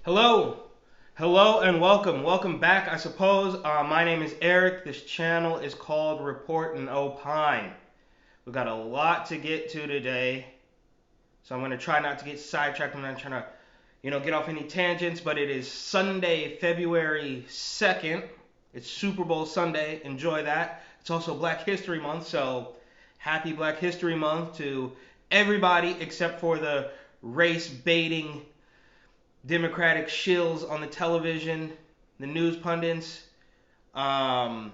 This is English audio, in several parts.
Hello, hello, and welcome. Welcome back, I suppose. My name is Eric. This channel is called Report and Opine. We've got a lot to get to today, so I'm going to try not to get sidetracked. I'm not trying to, get off any tangents, but it is Sunday, February 2nd. It's Super Bowl Sunday. Enjoy that. It's also Black History Month, so happy Black History Month to everybody except for the race baiting Democratic shills on the television, the news pundits, or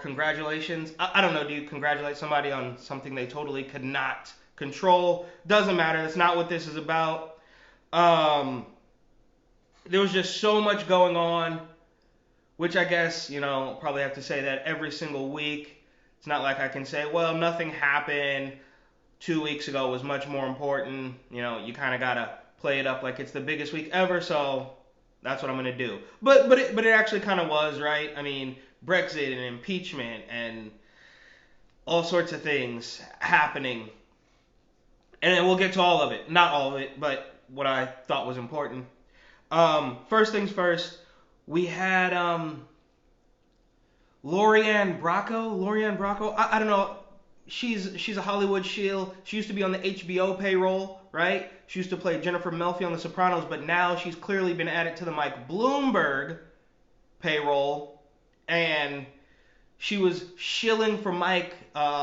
congratulations. I don't know. Do you congratulate somebody on something they totally could not control? Doesn't matter. That's not what this is about. There was just so much going on, which I guess, probably have to say that every single week. It's not like I can say, well, nothing happened 2 weeks ago was much more important. You kind of gotta play it up like it's the biggest week ever, so that's what I'm gonna do. But it actually kind of was, right? I mean, Brexit and impeachment and all sorts of things happening, and we'll get to all of it. Not all of it, but what I thought was important. First things first, we had Lorianne Bracco. I don't know. She's a Hollywood shill. She used to be on the HBO payroll, right? She used to play Jennifer Melfi on The Sopranos, but now she's clearly been added to the Mike Bloomberg payroll, and she was shilling for Mike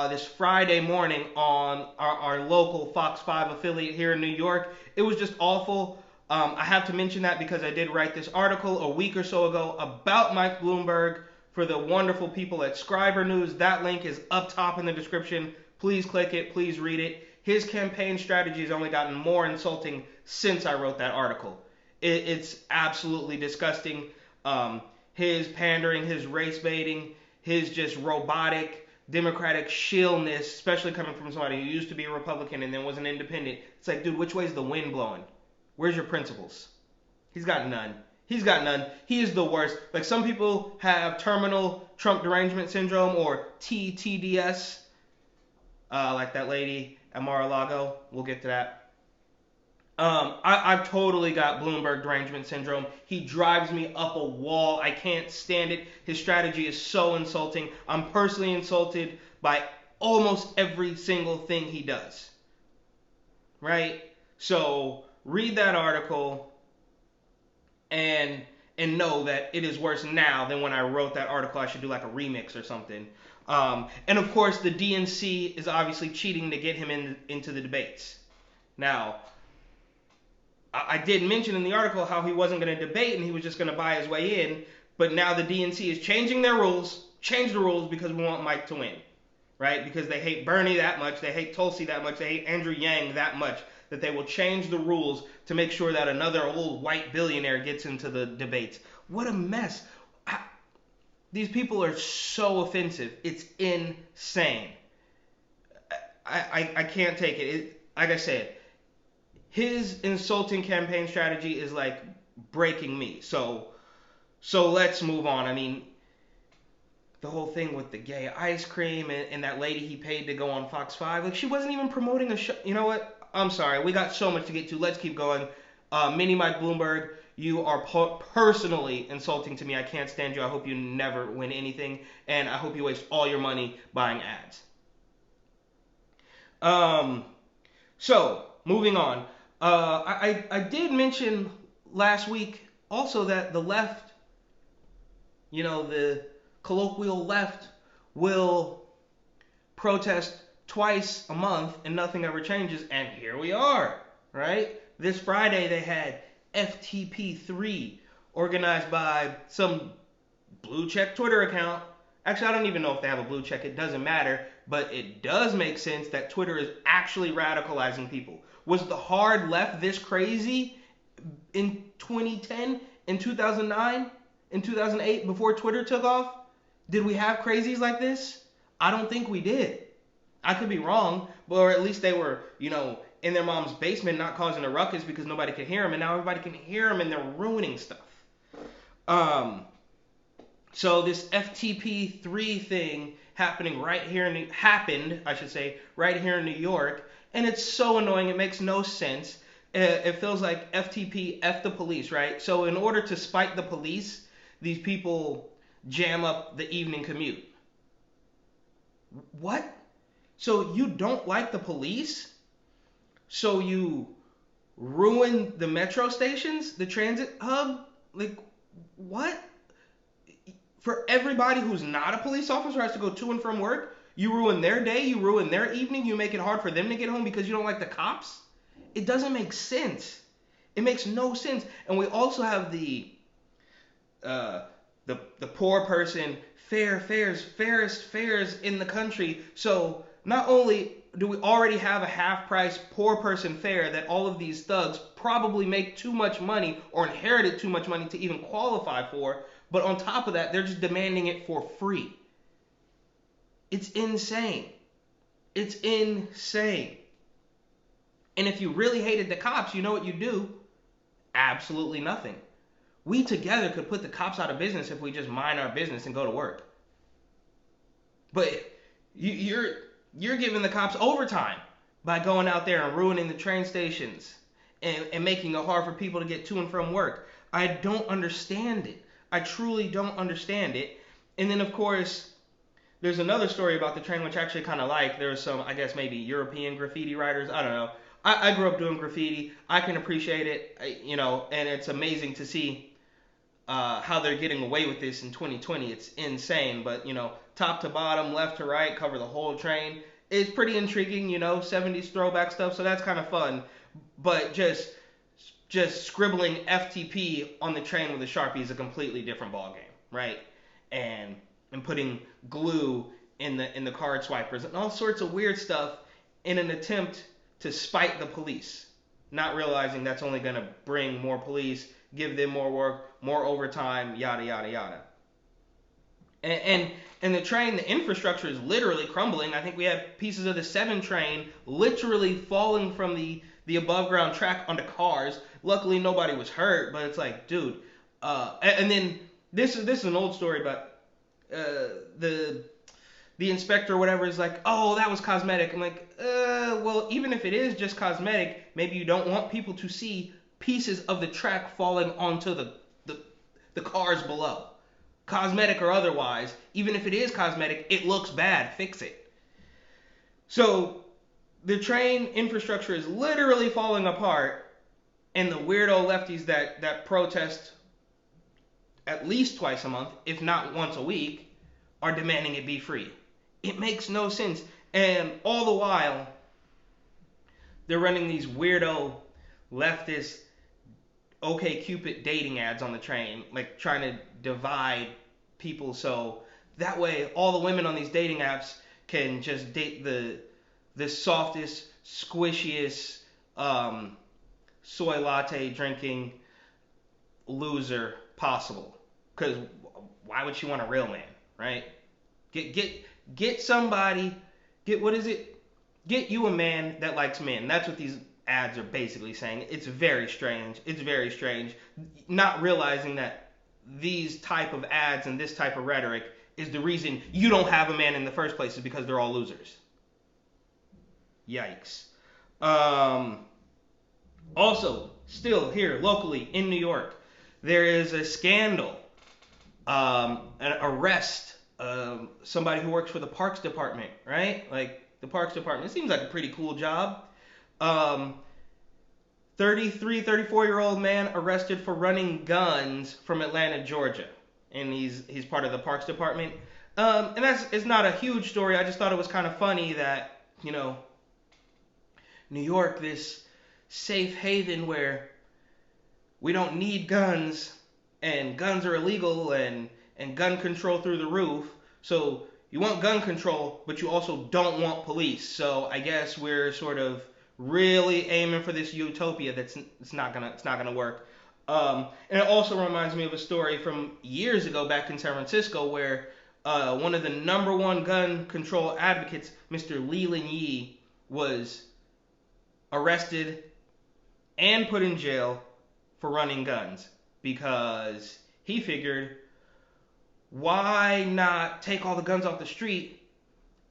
this Friday morning on our local Fox 5 affiliate here in New York. It was just awful. I have to mention that because I did write this article a week or so ago about Mike Bloomberg for the wonderful people at Scriber News. That link is up top in the description. Please click it. Please read it. His campaign strategy has only gotten more insulting since I wrote that article. It's absolutely disgusting. His pandering, his race baiting, his just robotic Democratic shillness, especially coming from somebody who used to be a Republican and then was an independent. It's like, dude, which way's the wind blowing? Where's your principles? He's got none. He's got none. He is the worst. Like, some people have terminal Trump derangement syndrome, or TTDS, like that lady at Mar-a-Lago. We'll get to that. I've totally got Bloomberg derangement syndrome. He drives me up a wall. I can't stand it. His strategy is so insulting. I'm personally insulted by almost every single thing he does. Right? So read that article and know that it is worse now than when I wrote that article. I should do like a remix or something. And of course, the DNC is obviously cheating to get him into the debates. Now, I did mention in the article how he wasn't going to debate and he was just going to buy his way in, but now the DNC is changing their rules, change the rules because we want Mike to win, right? Because they hate Bernie that much, they hate Tulsi that much, they hate Andrew Yang that much, that they will change the rules to make sure that another old white billionaire gets into the debates. What a mess. These people are so offensive. It's insane. I can't take it. Like I said, his insulting campaign strategy is like breaking me. So let's move on. I mean, the whole thing with the gay ice cream and that lady he paid to go on Fox 5, like, she wasn't even promoting a show. You know what? I'm sorry. We got so much to get to. Let's keep going. Mini Mike Bloomberg, you are personally insulting to me. I can't stand you. I hope you never win anything, and I hope you waste all your money buying ads. So, moving on. I did mention last week also that the left, the colloquial left, will protest twice a month and nothing ever changes, and here we are, right? This Friday they had FTP3 organized by some blue check Twitter account. Actually, I don't even know if they have a blue check. It doesn't matter, but it does make sense that Twitter is actually radicalizing people. Was the hard left this crazy in 2010, in 2009, in 2008, before Twitter took off? Did we have crazies like this? I don't think we did. I could be wrong, or at least they were, in their mom's basement, not causing a ruckus because nobody could hear them, and now everybody can hear them and they're ruining stuff. So this FTP3 thing happened, right here in New York, and it's so annoying. It makes no sense It feels like FTP, F the police, right? So in order to spite the police, these people jam up the evening commute. What? So you don't like the police? So you ruin the metro stations, the transit hub? Like, what? For everybody who's not a police officer has to go to and from work, you ruin their day, you ruin their evening, you make it hard for them to get home because you don't like the cops? It doesn't make sense. It makes no sense. And we also have uh, the poor person fairest fares in the country. So not only do we already have a half price poor person fare that all of these thugs probably make too much money or inherited too much money to even qualify for, but on top of that, they're just demanding it for free. It's insane. It's insane. And if you really hated the cops, you know what you do? Absolutely nothing. We together could put the cops out of business if we just mind our business and go to work. But you're giving the cops overtime by going out there and ruining the train stations and making it hard for people to get to and from work. I don't understand it. I truly don't understand it. And then, of course, there's another story about the train which I actually kind of like. There's some, I guess, maybe European graffiti writers. I don't know. I grew up doing graffiti. I can appreciate it, and it's amazing to see how they're getting away with this in 2020. It's insane. But, top to bottom, left to right, cover the whole train. It's pretty intriguing, 70s throwback stuff. So that's kind of fun. But just scribbling FTP on the train with a Sharpie is a completely different ballgame, right? And putting glue in the card swipers and all sorts of weird stuff in an attempt to spite the police, not realizing that's only going to bring more police, give them more work, more overtime, yada yada yada. And the train, the infrastructure is literally crumbling. I think we have pieces of the 7 train literally falling from the above ground track onto cars. Luckily nobody was hurt, but it's like, dude. And then this is an old story, but the inspector or whatever is like, oh, that was cosmetic. I'm like, well, even if it is just cosmetic, maybe you don't want people to see pieces of the track falling onto the cars below. Cosmetic or otherwise, even if it is cosmetic, it looks bad. Fix it. So the train infrastructure is literally falling apart, and the weirdo lefties that protest at least twice a month, if not once a week, are demanding it be free. It makes no sense. And all the while, they're running these weirdo leftist OkCupid dating ads on the train, like trying to divide people so that way all the women on these dating apps can just date the softest, squishiest, soy latte drinking loser possible. Because why would she want a real man, right? Get somebody, what is it? Get you a man that likes men. That's what these ads are basically saying. It's very strange. It's very strange. Not realizing that these type of ads and this type of rhetoric is the reason you don't have a man in the first place, is because they're all losers. Yikes. Also, still here locally in New York, there is a scandal, an arrest, somebody who works for the Parks Department, right? Like the Parks Department. It seems like a pretty cool job. 33, 34-year-old man arrested for running guns from Atlanta, Georgia. And he's part of the Parks Department. And it's not a huge story. I just thought it was kind of funny that, New York, this safe haven where we don't need guns, and guns are illegal, and gun control through the roof. So you want gun control, but you also don't want police. So I guess we're sort of really aiming for this utopia that's it's not gonna work. And it also reminds me of a story from years ago back in San Francisco where one of the number one gun control advocates, Mr. Leland Yee, was arrested and put in jail for running guns because he figured, why not take all the guns off the street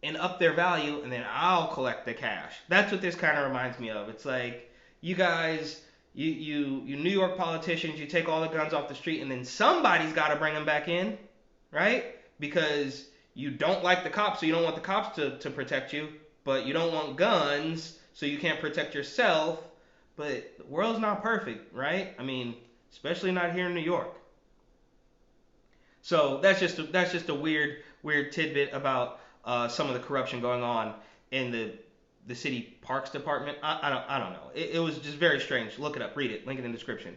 and up their value, and then I'll collect the cash. That's what this kind of reminds me of. It's like, you guys, you New York politicians, you take all the guns off the street, and then somebody's got to bring them back in, right? Because you don't like the cops, so you don't want the cops to protect you, but you don't want guns, so you can't protect yourself. But the world's not perfect, right? I mean, especially not here in New York. So that's just a weird tidbit about some of the corruption going on in the city parks department. I don't know. It was just very strange. Look it up, read it, link it in the description.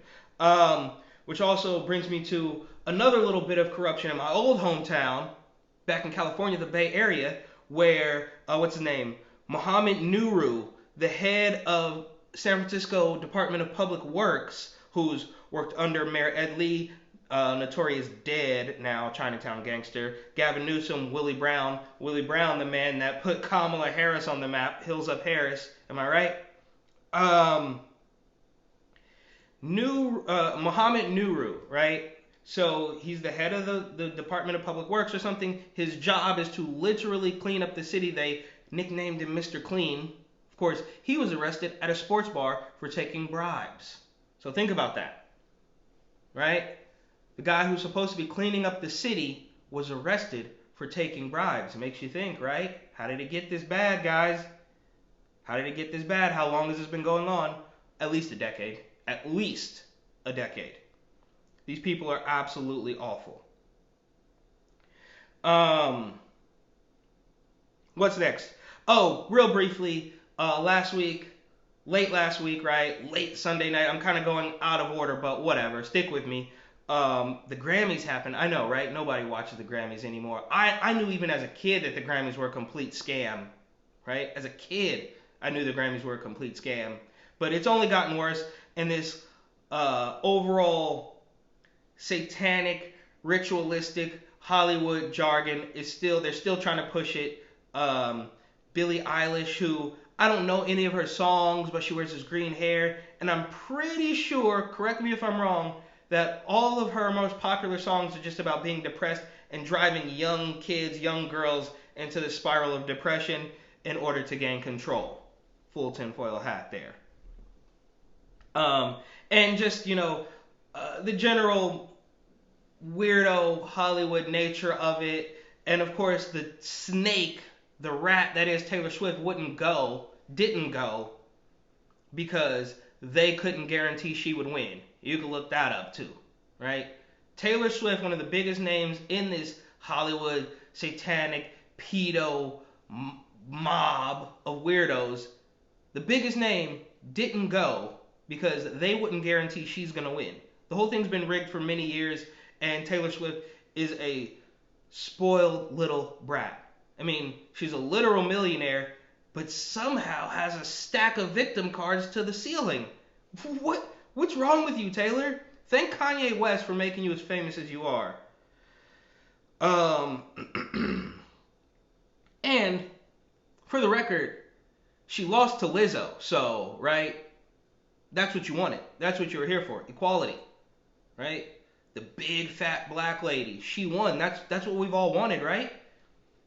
Which also brings me to another little bit of corruption in my old hometown, back in California, the Bay Area, where what's his name, Mohammed Nuru, the head of San Francisco Department of Public Works, who's worked under Mayor Ed Lee, notorious dead now Chinatown gangster, Gavin Newsom, Willie Brown, the man that put Kamala Harris on the map, Hills Up Harris, am I right? Mohammed Nuru, right? So he's the head of the Department of Public Works or something. His job is to literally clean up the city. They nicknamed him Mr. Clean. Of course, he was arrested at a sports bar for taking bribes. So think about that, right? The guy who's supposed to be cleaning up the city was arrested for taking bribes. It makes you think, right? How did it get this bad, guys? How did it get this bad? How long has this been going on? At least a decade. At least a decade. These people are absolutely awful. What's next? Oh, real briefly, late last week, right? Late Sunday night. I'm kind of going out of order, but whatever. Stick with me. The Grammys happened. I know, right? Nobody watches the Grammys anymore. I knew even as a kid that the Grammys were a complete scam, right? As a kid, I knew the Grammys were a complete scam. But it's only gotten worse, and this overall satanic, ritualistic Hollywood jargon they're still trying to push it. Billie Eilish, who I don't know any of her songs, but she wears this green hair, and I'm pretty sure, correct me if I'm wrong, that all of her most popular songs are just about being depressed and driving young kids, young girls into the spiral of depression in order to gain control. Full tinfoil hat there. And just, the general weirdo Hollywood nature of it. And of course, the snake, the rat that is Taylor Swift didn't go because they couldn't guarantee she would win. You can look that up too, right? Taylor Swift, one of the biggest names in this Hollywood satanic pedo mob of weirdos, the biggest name didn't go because they wouldn't guarantee she's going to win. The whole thing's been rigged for many years, and Taylor Swift is a spoiled little brat. I mean, she's a literal millionaire, but somehow has a stack of victim cards to the ceiling. What's wrong with you, Taylor? Thank Kanye West for making you as famous as you are. And for the record, she lost to Lizzo, so, right? That's what you wanted. That's what you were here for. Equality, right? The big fat black lady. She won. That's what we've all wanted, right?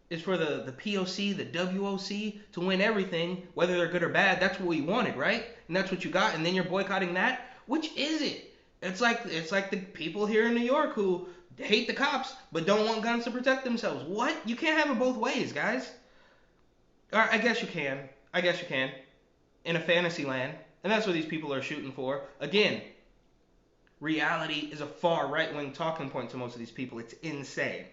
It's for the POC, the WOC to win everything, whether they're good or bad. That's what we wanted, right? And that's what you got. And then you're boycotting that. Which is it? It's like the people here in New York who hate the cops but don't want guns to protect themselves. What? You can't have it both ways, guys. Or I guess you can. In a fantasy land. And that's what these people are shooting for. Again, reality is a far right-wing talking point to most of these people. It's insane.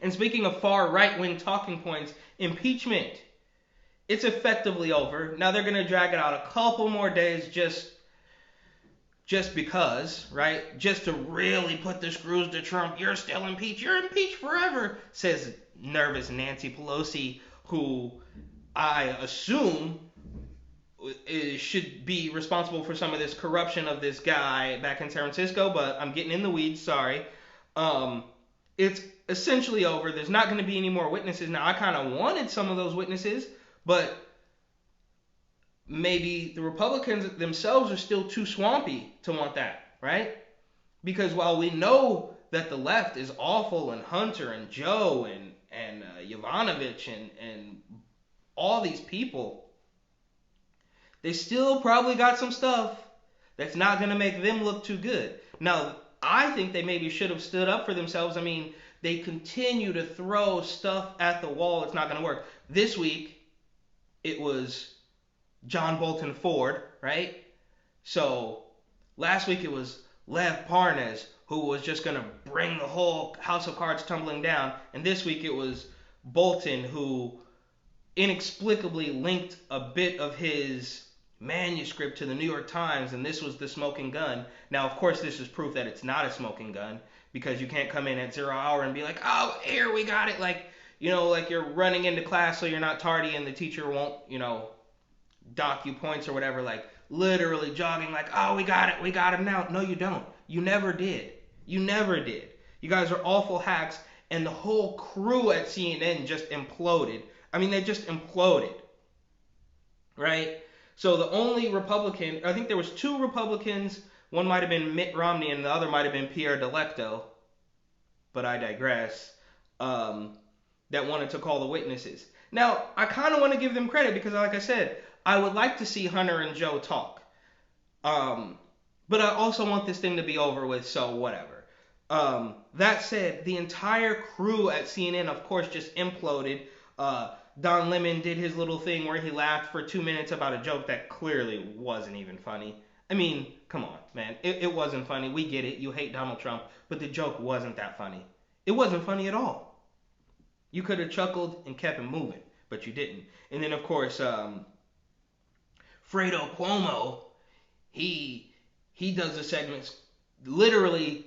And speaking of far right-wing talking points, impeachment. It's effectively over. Now they're going to drag it out a couple more days just because, right? Just to really put the screws to Trump. You're still impeached. You're impeached forever, says nervous Nancy Pelosi, who I assume should be responsible for some of this corruption of this guy back in San Francisco, but I'm getting in the weeds, sorry. It's essentially over. There's not going to be any more witnesses. Now, I kind of wanted some of those witnesses, but maybe the Republicans themselves are still too swampy to want that, right? Because while we know that the left is awful, and Hunter and Joe and Yovanovitch and all these people, They still probably got some stuff that's not going to make them look too good. Now, I think they maybe should have stood up for themselves. I mean, they continue to throw stuff at the wall. It's not going to work. This week, it was John Bolton Ford, right? So last week it was Lev Parnas, who was just going to bring the whole house of cards tumbling down. And this week it was Bolton, who inexplicably linked a bit of his manuscript to the New York Times, and this was the smoking gun. Now, of course, this is proof that it's not a smoking gun, because you can't come in at 0 hour and be like, oh, here, we got it. Like, like you're running into class so you're not tardy and the teacher won't, dock you points or whatever. Like, literally jogging like, oh, we got it now. No, you don't. You never did. You guys are awful hacks, and the whole crew at CNN just imploded. I mean, they just imploded, right? So the only Republican, I think there was 2 Republicans, one might have been Mitt Romney and the other might have been Pierre Delecto, but I digress, that wanted to call the witnesses. Now, I kind of want to give them credit because, like I said, I would like to see Hunter and Joe talk. But I also want this thing to be over with, so whatever. That said, the entire crew at CNN, of course, just imploded. Don Lemon did his little thing where he laughed for 2 minutes about a joke that clearly wasn't even funny. I mean, come on, man. It wasn't funny. We get it. You hate Donald Trump. But the joke wasn't that funny. It wasn't funny at all. You could have chuckled and kept it moving, but you didn't. And then, of course, Fredo Cuomo, he does the segments literally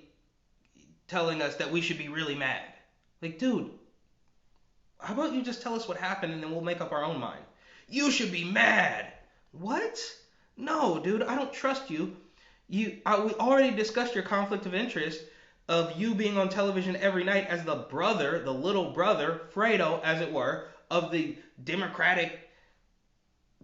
telling us that we should be really mad. Like, dude, how about you just tell us what happened and then we'll make up our own mind? You should be mad. What? No, dude, I don't trust you. We already discussed your conflict of interest of you being on television every night as the brother, the little brother, Fredo, as it were, of the Democratic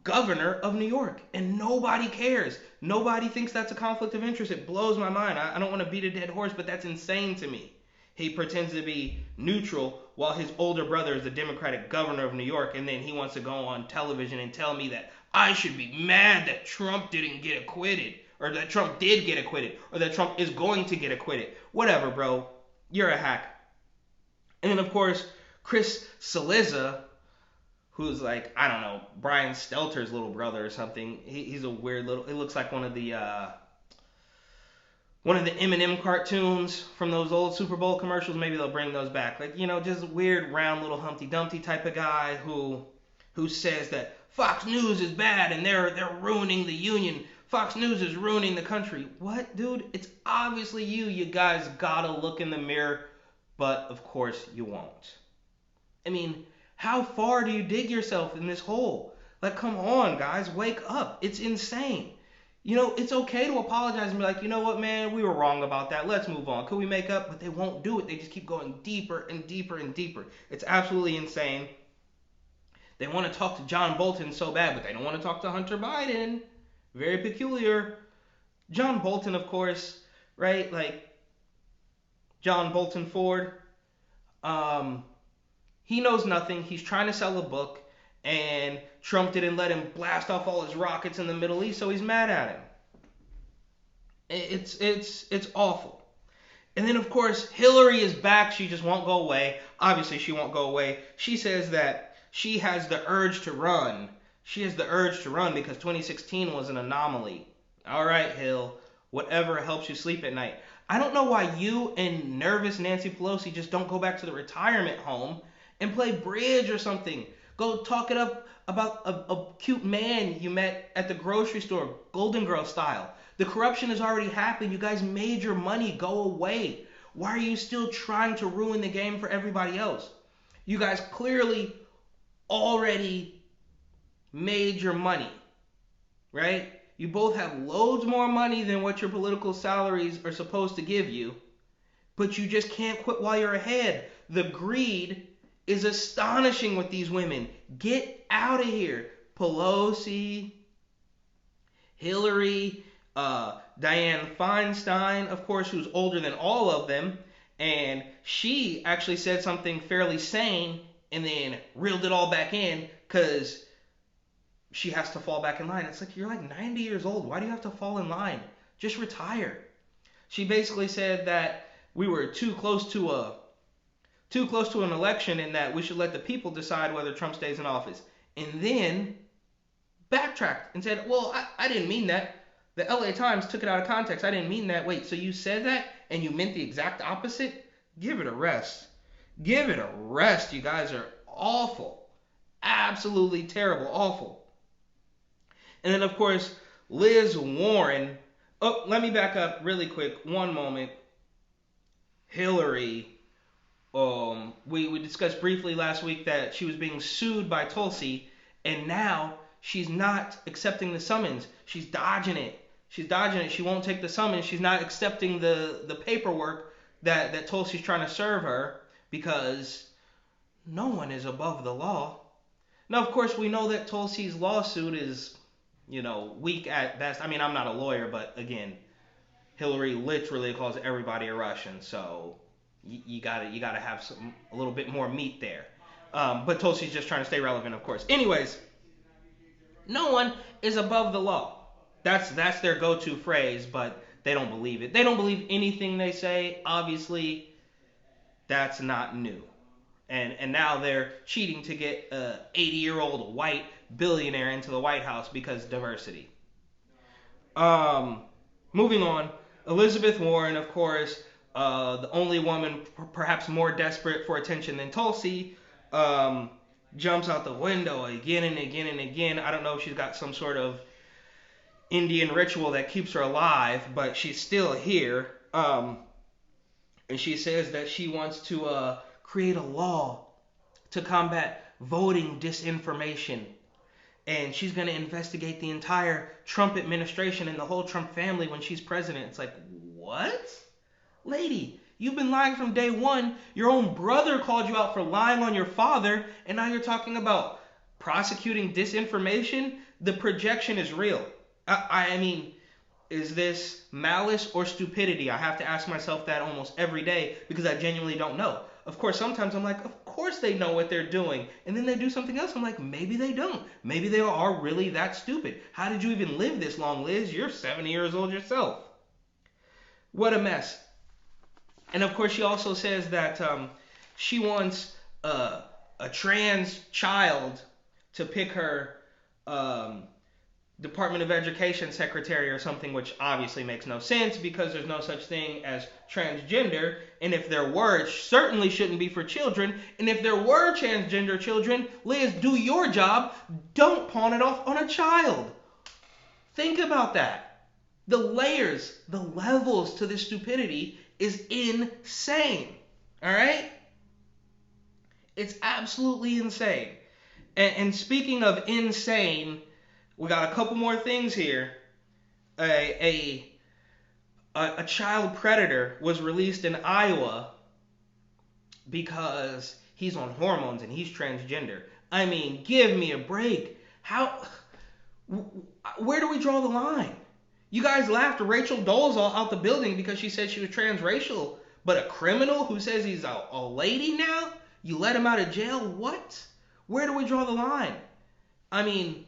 governor of New York. And nobody cares. Nobody thinks that's a conflict of interest. It blows my mind. I don't want to beat a dead horse, but that's insane to me. He pretends to be neutral while his older brother is the Democratic governor of New York, and then he wants to go on television and tell me that I should be mad that Trump didn't get acquitted, or that Trump did get acquitted, or that Trump is going to get acquitted. Whatever, bro. You're a hack. And then, of course, Chris Cillizza, who's like, I don't know, Brian Stelter's little brother or something. He's a weird little, it looks like one of the Eminem cartoons from those old Super Bowl commercials. Maybe they'll bring those back. Like, just weird, round little Humpty Dumpty type of guy who says that Fox News is bad and they're ruining the union. Fox News is ruining the country. What, dude? It's obviously you. You guys gotta look in the mirror, but of course you won't. I mean, how far do you dig yourself in this hole? Like, come on, guys, wake up. It's insane. It's okay to apologize and be like, you know what, man, we were wrong about that. Let's move on. Could we make up? But they won't do it. They just keep going deeper and deeper and deeper. It's absolutely insane. They want to talk to John Bolton so bad, but they don't want to talk to Hunter Biden. Very peculiar. John Bolton, of course, right? Like, John Bolton Ford. He knows nothing. He's trying to sell a book. And Trump didn't let him blast off all his rockets in the Middle East, so he's mad at him. It's awful. And then, of course, Hillary is back. She just won't go away. Obviously, she won't go away. She says that she has the urge to run. She has the urge to run because 2016 was an anomaly. All right, Hill. Whatever helps you sleep at night. I don't know why you and nervous Nancy Pelosi just don't go back to the retirement home and play bridge or something. Go talk it up about a cute man you met at the grocery store, Golden Girl style. The corruption has already happened. You guys made your money. Go away. Why are you still trying to ruin the game for everybody else? You guys clearly already made your money, right? You both have loads more money than what your political salaries are supposed to give you, but you just can't quit while you're ahead. The greed is astonishing with these women. Get out of here. Pelosi, Hillary, Dianne Feinstein, of course, who's older than all of them, and she actually said something fairly sane and then reeled it all back in because she has to fall back in line. It's like, you're like 90 years old. Why do you have to fall in line? Just retire. She basically said that we were too close to an election and that we should let the people decide whether Trump stays in office. And then backtracked and said, well, I didn't mean that. The LA Times took it out of context. I didn't mean that. Wait, so you said that and you meant the exact opposite? Give it a rest. Give it a rest. You guys are awful. Absolutely terrible. Awful. And then, of course, Liz Warren. Oh, let me back up really quick. One moment. Hillary. We discussed briefly last week that she was being sued by Tulsi, and now she's not accepting the summons. She's dodging it. She won't take the summons. She's not accepting the paperwork that Tulsi's trying to serve her because no one is above the law. Now, of course, we know that Tulsi's lawsuit is, weak at best. I mean, I'm not a lawyer, but again, Hillary literally calls everybody a Russian, so you gotta have a little bit more meat there. But Tulsi's just trying to stay relevant, of course. Anyways, no one is above the law. That's their go-to phrase, but they don't believe it. They don't believe anything they say. Obviously, that's not new. And now they're cheating to get a 80-year-old white billionaire into the White House because diversity. Moving on, Elizabeth Warren, of course, the only woman perhaps more desperate for attention than Tulsi, jumps out the window again and again and again. I don't know if she's got some sort of Indian ritual that keeps her alive, but she's still here. And she says that she wants to create a law to combat voting disinformation. And she's going to investigate the entire Trump administration and the whole Trump family when she's president. It's like, what? Lady, you've been lying from day one. Your own brother called you out for lying on your father, and now you're talking about prosecuting disinformation? The projection is real. I mean, is this malice or stupidity? I have to ask myself that almost every day because I genuinely don't know. Of course, sometimes I'm like, of course they know what they're doing. And then they do something else. I'm like, maybe they don't. Maybe they are really that stupid. How did you even live this long, Liz? You're 70 years old yourself. What a mess. And of course, she also says that she wants a trans child to pick her Department of Education secretary or something, which obviously makes no sense because there's no such thing as transgender. And if there were, it certainly shouldn't be for children. And if there were transgender children, Liz, do your job. Don't pawn it off on a child. Think about that. The layers, the levels to this stupidity is insane. All right? It's absolutely insane. And speaking of insane, we got a couple more things here. A child predator was released in Iowa because he's on hormones and he's transgender. I mean, give me a break. Where do we draw the line? You guys laughed Rachel Dolezal out the building because she said she was transracial, but a criminal who says he's a lady now, you let him out of jail? What? Where do we draw the line? I mean,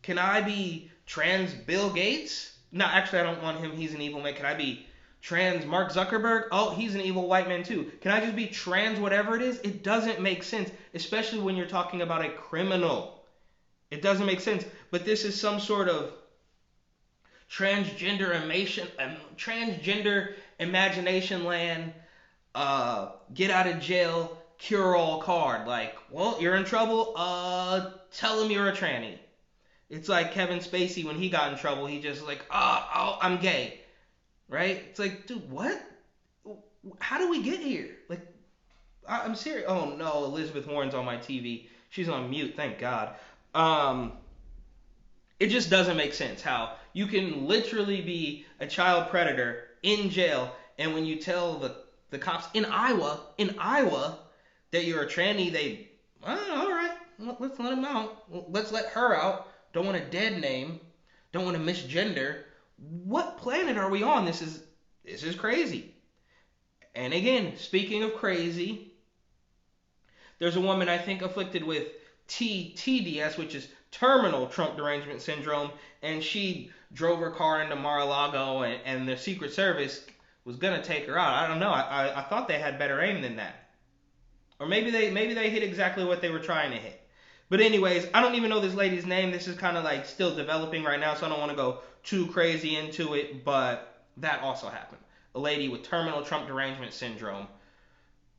can I be trans Bill Gates? No, actually, I don't want him. He's an evil man. Can I be trans Mark Zuckerberg? Oh, he's an evil white man too. Can I just be trans whatever it is? It doesn't make sense, especially when you're talking about a criminal. It doesn't make sense. But this is some sort of transgender imagination land, get out of jail, cure-all card. Like, well, you're in trouble, tell him you're a tranny. It's like Kevin Spacey when he got in trouble. He just like, oh, I'm gay. Right? It's like, dude, what? How do we get here? Like, I'm serious. Oh, no, Elizabeth Warren's on my TV. She's on mute, thank God. It just doesn't make sense how you can literally be a child predator in jail, and when you tell the cops in Iowa that you're a tranny, they, all right, let's let him out. Let's let her out. Don't want a dead name. Don't want to misgender. What planet are we on? This is crazy. And again, speaking of crazy, there's a woman I think afflicted with TDS, which is terminal Trump derangement syndrome, and she drove her car into Mar-a-Lago, and the Secret Service was gonna take her out. I don't know. I thought they had better aim than that, or maybe they hit exactly what they were trying to hit. But anyways, I don't even know this lady's name. This is kind of like still developing right now, so I don't want to go too crazy into it. But that also happened. A lady with terminal Trump derangement syndrome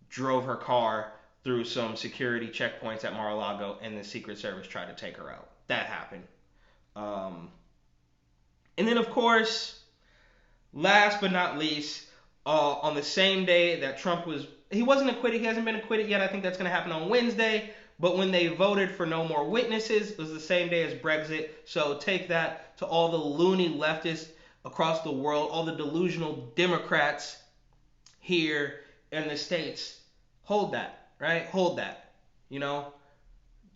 drove her car through some security checkpoints at Mar-a-Lago, and the Secret Service tried to take her out. That happened. And then, of course, last but not least, on the same day that he wasn't acquitted. He hasn't been acquitted yet. I think that's going to happen on Wednesday. But when they voted for no more witnesses, it was the same day as Brexit. So take that to all the loony leftists across the world, all the delusional Democrats here in the States. Hold that, right? Hold that.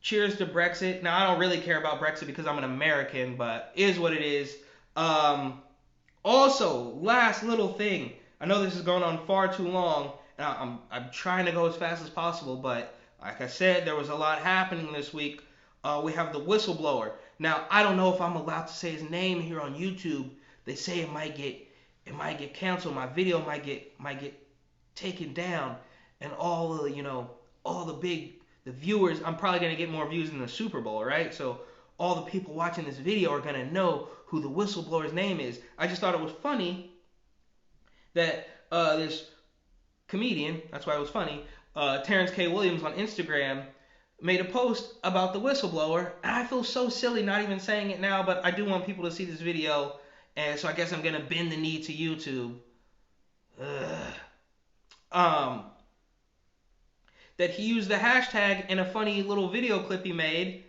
Cheers to Brexit. Now, I don't really care about Brexit because I'm an American, but it is what it is. Also, last little thing. I know this is going on far too long, and I'm trying to go as fast as possible, but like I said, there was a lot happening this week. We have the whistleblower. Now, I don't know if I'm allowed to say his name here on YouTube. They say it might get canceled. My video might get taken down, and all the viewers. I'm probably gonna get more views than the Super Bowl, right? So all the people watching this video are gonna know who the whistleblower's name is. I just thought it was funny that this comedian, that's why it was funny, Terrence K. Williams on Instagram made a post about the whistleblower, and I feel so silly not even saying it now, but I do want people to see this video, and so I guess I'm gonna bend the knee to YouTube. That he used the hashtag in a funny little video clip he made,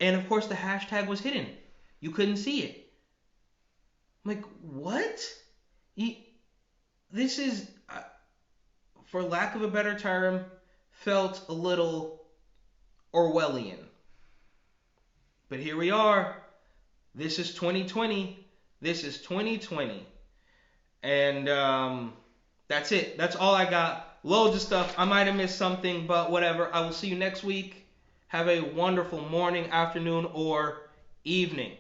and of course the hashtag was hidden. You couldn't see it. I'm like, what? This is, for lack of a better term, felt a little Orwellian. But here we are. This is 2020. This is 2020. And that's it. That's all I got. Loads of stuff. I might have missed something, but whatever. I will see you next week. Have a wonderful morning, afternoon, or evening.